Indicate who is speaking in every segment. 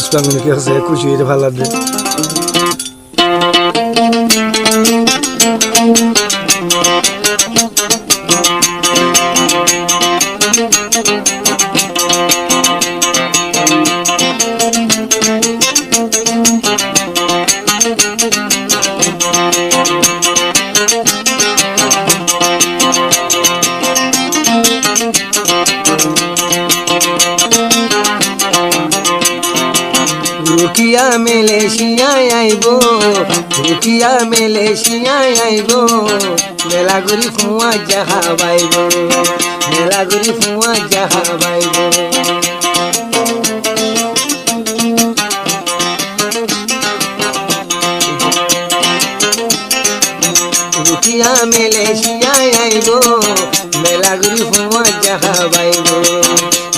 Speaker 1: পুষ্পাঙ্গনি কি আছে খুশি হইতে ভালো লাগবে। রুকিয়া মালয়েশিয়ায় আইবো, রুকিয়া মালয়েশিয়ায় আইবো, মেলা ঘুরি ফুয়া যাহা বাইবো, মেলা ঘুরি ফুয়া যাহা বাইবো। রুকিয়া মালয়েশিয়ায় আইবো, মেলা ঘুরি ফুয়া যাহা বাইবো,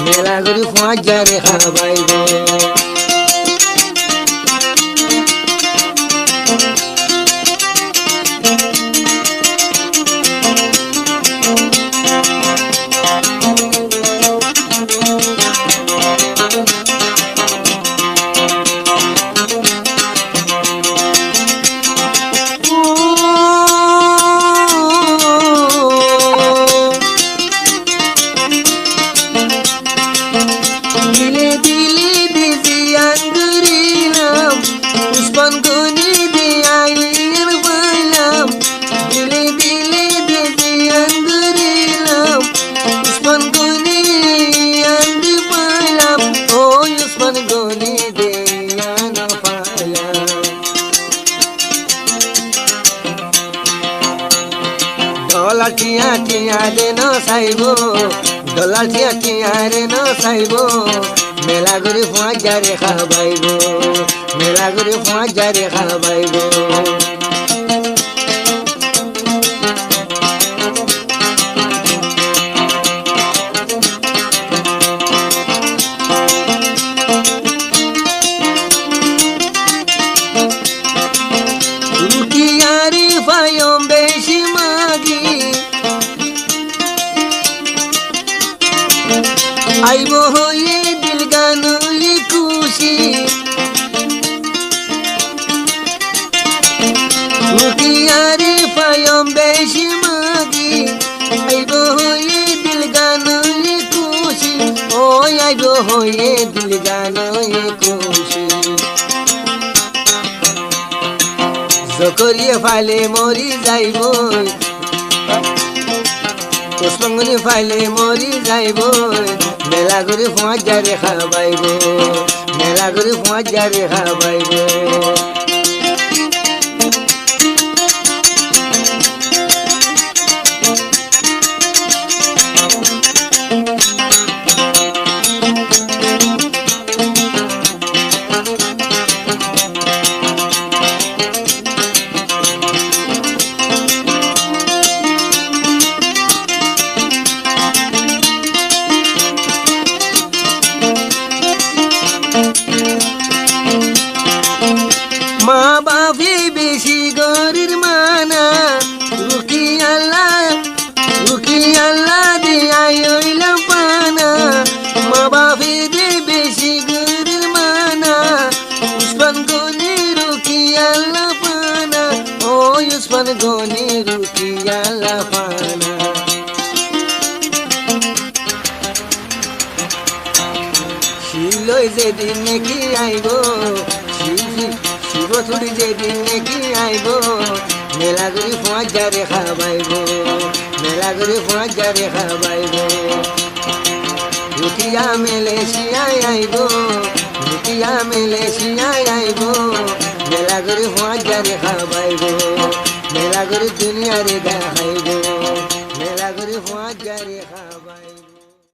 Speaker 1: মেলা ঘুরি ফুয়া যারে খাবাইবো। দিলে দিলে দিদিয়ান করিলাম, পুষ্পাঙ্গনি দিয়াইয়ের বললাম, দিলে দিলে দিদিয়ান করিলাম, পুষ্পাঙ্গনি আন্দি পাইলাম, ও পুষ্পাঙ্গনি দিয়ান পাইলাম। ডলার টিয়া টিয়া দে ন সাইবো, ডলার টিয়া টিয়া রে ন সাইবো, মেলা ঘুরি ফুয়া যারে খাবাইবো, মেলা ঘুরি ফুয়া যারে খাবাইবো। রুকিয়ারি ফায়ম বেশি মাগি, আইবো হয়ে দিল গানুলি খুশি, রুকিয়ারি ফায়ম বেশি মাগি, আইবো হয়ে দিল গানুলি খুশি, ও আইবো হয়ে দিল গানুলি খুশি। জকরিয়ে ফাইলে মরি যাইব, পুষ্পাঙ্গনি ফাইলে মরি যাইব, মেলা ঘুরি ফুয়া যারে খাবাইব, মেলা ঘুরি ফুয়া যারে খাবাইব। মা বাপি বেশি গরির মানা, রুকিয়াল্লা দিয়াই হইলাম পানা, মা বাপি দে বেশি গরির মানা, পুষ্পাঙ্গনি রুকিয়াল্লা পানা, ও পুষ্পাঙ্গনি রুকিয়াল্লা পানা। শিলই যেদিন নাকি আইব, শিবথুড়ি যেদিন নাকি আইব, মেলা ঘুরি ফুয়া যারে খাবাইব, মেলা ঘুরি ফুয়া যারে খাবাইব। রুকিয়া মালয়েশিয়ায় আইব, রুকিয়া মালয়েশিয়ায় আইব, মেলা ঘুরি ফুয়া যারে খাবাইব, মেলা ঘুরি দুনিয়ারে দেখাইব, মেলা ঘুরি ফুয়া যারে খাবাইব।